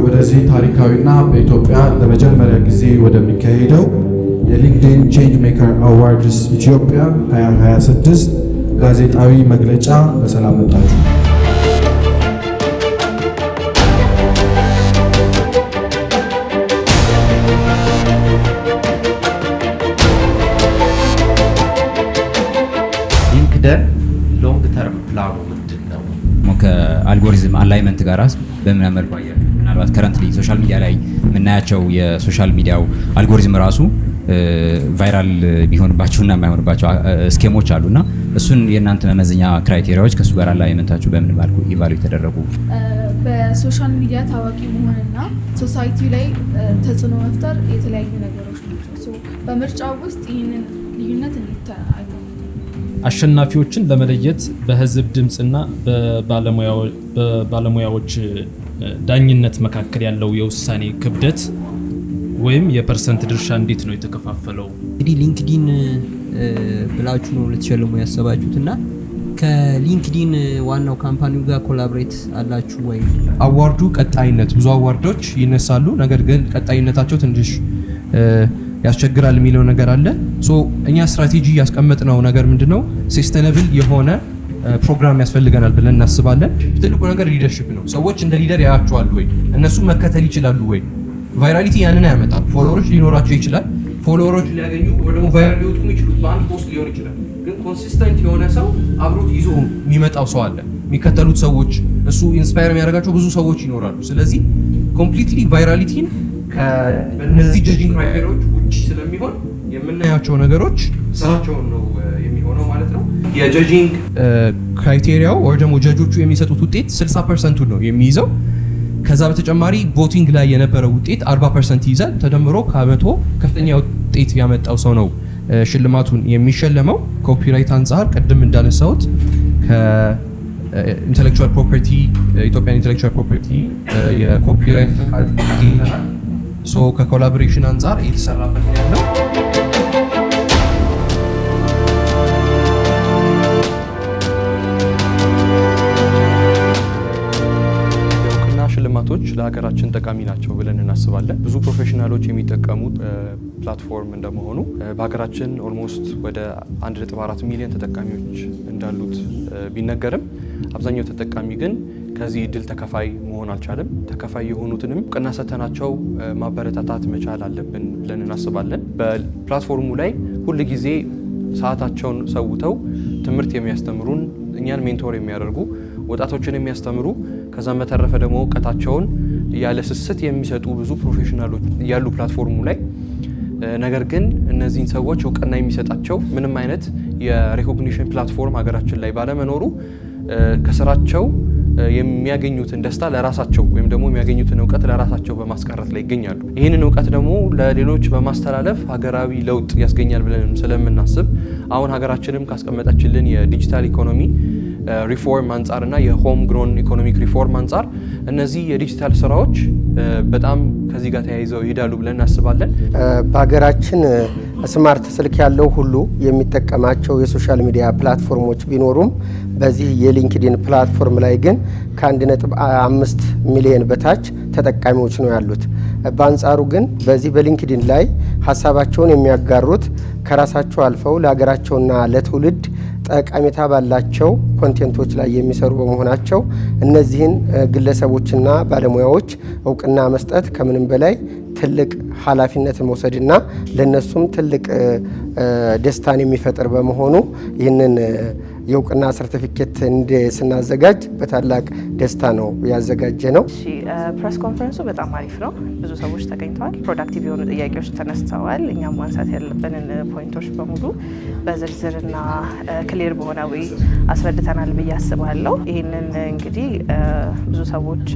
ወደዚህ ታሪካዊና በኢትዮጵያ ለመጀመሪያ ጊዜ ወደሚካሄደው የሊንክድኢን ቼንጅ ሜከር አዋርድስ ኢትዮጵያ 2026 ጋዜጣዊ መግለጫ በሰላም መጣችሁ። ሊንክድኢን ሎንግ ተርም ፕላኑ ምንድን ነው? ከአልጎሪዝም አላይመንት ጋር በምን መልኩ አያል? ምናልባት ከረንትሊ ሶሻል ሚዲያ ላይ የምናያቸው የሶሻል ሚዲያው አልጎሪዝም ራሱ ቫይራል ቢሆንባቸውና የማይሆንባቸው ስኬሞች አሉና እሱን የእናንተ መመዘኛ ክራይቴሪያዎች ከሱ ጋር አላይመንታችሁ በምን መልኩ ኢቫሉዌት ተደረጉ? በሶሻል ሚዲያ ታዋቂ መሆንና ሶሳይቲ ላይ ተጽዕኖ መፍጠር የተለያዩ ነገሮች ናቸው። በምርጫው ውስጥ ይህንን ልዩነት እንዴት አይተው? አሸናፊዎችን ለመለየት በህዝብ ድምፅና በባለሙያዎች ዳኝነት መካከል ያለው የውሳኔ ክብደት ወይም የፐርሰንት ድርሻ እንዴት ነው የተከፋፈለው? እንግዲህ ሊንክድኢን ብላችሁ ነው ልትሸልሙ ያሰባችሁትና ከሊንክድኢን ዋናው ካምፓኒው ጋር ኮላቦሬት አላችሁ ወይ? አዋርዱ ቀጣይነት ብዙ አዋርዶች ይነሳሉ፣ ነገር ግን ቀጣይነታቸው ትንሽ ያስቸግራል የሚለው ነገር አለ። እኛ ስትራቴጂ ያስቀመጥነው ነገር ምንድነው? ሰስቴነብል የሆነ ፕሮግራም ያስፈልገናል ብለን እናስባለን። ትልቁ ነገር ሊደርሺፕ ነው። ሰዎች እንደ ሊደር ያያቸዋል ወይ? እነሱ መከተል ይችላሉ ወይ? ቫይራሊቲ ያንን ያመጣል። ፎሎወሮች ሊኖራቸው ይችላል። ፎሎወሮች ሊያገኙ ወይ ደግሞ ቫይራል ሊወጡ የሚችሉት በአንድ ፖስት ሊሆን ይችላል። ግን ኮንሲስተንት የሆነ ሰው አብሮት ይዞ የሚመጣው ሰው አለ። የሚከተሉት ሰዎች እሱ ኢንስፓየር የሚያደርጋቸው ብዙ ሰዎች ይኖራሉ። ስለዚህ ኮምፕሊትሊ ቫይራሊቲን ከእነዚህ ጀጂንግ ክራይቴሪያዎች ውጭ ስለሚሆን የምናያቸው ነገሮች ስራቸውን ነው የሚሆነው ማለት ነው። የጀጂንግ ክራይቴሪያው ወይ ደግሞ ጀጆቹ የሚሰጡት ውጤት 60% ነው የሚይዘው። ከዛ በተጨማሪ ቮቲንግ ላይ የነበረው ውጤት 40% ይይዛል። ተደምሮ ከመቶ ከፍተኛ ውጤት ያመጣው ሰው ነው ሽልማቱን የሚሸለመው። ኮፒራይት አንጻር ቅድም እንዳነሳሁት ከኢንተሌክቹዋል ፕሮፐርቲ ኢትዮጵያን ኢንተሌክቹዋል ፕሮፐርቲ የኮፒራይት ፈቃድ አግኝተናል። ከኮላቦሬሽን አንጻር የተሰራበት ያለው ሽልማቶች ለሀገራችን ጠቃሚ ናቸው ብለን እናስባለን። ብዙ ፕሮፌሽናሎች የሚጠቀሙት ፕላትፎርም እንደመሆኑ በሀገራችን ኦልሞስት ወደ 1.4 ሚሊዮን ተጠቃሚዎች እንዳሉት ቢነገርም አብዛኛው ተጠቃሚ ግን ከዚህ እድል ተከፋይ መሆን አልቻለም። ተከፋይ የሆኑትንም እውቅና ሰጥተናቸው ማበረታታት መቻል አለብን ብለን እናስባለን። በፕላትፎርሙ ላይ ሁል ጊዜ ሰዓታቸውን ሰውተው ትምህርት የሚያስተምሩን እኛን ሜንቶር የሚያደርጉ ወጣቶችን የሚያስተምሩ ከዛም በተረፈ ደግሞ እውቀታቸውን ያለ ስስት የሚሰጡ ብዙ ፕሮፌሽናሎች ያሉ ፕላትፎርሙ ላይ ነገር ግን እነዚህን ሰዎች እውቅና የሚሰጣቸው ምንም አይነት የሪኮግኒሽን ፕላትፎርም ሀገራችን ላይ ባለመኖሩ ከስራቸው የሚያገኙትን ደስታ ለራሳቸው ወይም ደግሞ የሚያገኙትን እውቀት ለራሳቸው በማስቀረት ላይ ይገኛሉ። ይህንን እውቀት ደግሞ ለሌሎች በማስተላለፍ ሀገራዊ ለውጥ ያስገኛል ብለን ስለምናስብ አሁን ሀገራችንም ካስቀመጠችልን የዲጂታል ኢኮኖሚ ሪፎርም አንጻርና የሆም ግሮን ኢኮኖሚክ ሪፎርም አንጻር እነዚህ የዲጂታል ስራዎች በጣም ከዚህ ጋር ተያይዘው ይሄዳሉ ብለን እናስባለን። በሀገራችን ስማርት ስልክ ያለው ሁሉ የሚጠቀማቸው የሶሻል ሚዲያ ፕላትፎርሞች ቢኖሩም በዚህ የሊንክድኢን ፕላትፎርም ላይ ግን ከ1.5 ሚሊዮን በታች ተጠቃሚዎች ነው ያሉት። በአንጻሩ ግን በዚህ በሊንክድኢን ላይ ሀሳባቸውን የሚያጋሩት ከራሳቸው አልፈው ለሀገራቸውና ለትውልድ ጠቀሜታ ባላቸው ኮንቴንቶች ላይ የሚሰሩ በመሆናቸው እነዚህን ግለሰቦችና ባለሙያዎች እውቅና መስጠት ከምንም በላይ ትልቅ ኃላፊነትን መውሰድና ለነሱም ትልቅ ደስታን የሚፈጥር በመሆኑ ይህንን የእውቅና ሰርቲፊኬት ስናዘጋጅ በታላቅ ደስታ ነው ያዘጋጀ ነው። ፕሬስ ኮንፈረንሱ በጣም አሪፍ ነው። ብዙ ሰዎች ተገኝተዋል። ፕሮዳክቲቭ የሆኑ ጥያቄዎች ተነስተዋል። እኛም ማንሳት ያለብንን ፖይንቶች በሙሉ በዝርዝርና ክሊር በሆነ ወይ አስረድተናል ብዬ አስባለሁ። ይህንን እንግዲህ ብዙ ሰዎች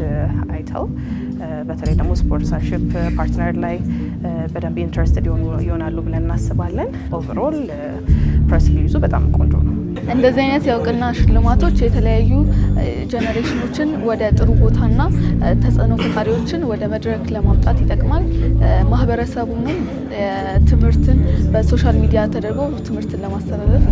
አይተው በተለይ ደግሞ ስፖንሰርሺፕ ፓርትነር ላይ በደንብ ኢንትረስትድ ይሆናሉ ብለን እናስባለን። ኦቨርኦል ፕሬስ ሪሊዙ በጣም ቆንጆ ነው። እንደዚህ አይነት የእውቅና ሽልማቶች የተለያዩ ጀነሬሽኖችን ወደ ጥሩ ቦታና ተጽዕኖ ፈጣሪዎችን ወደ መድረክ ለማምጣት ይጠቅማል። ማህበረሰቡንም ትምህርትን በሶሻል ሚዲያ ተደርጎ ትምህርትን ለማስተላለፍ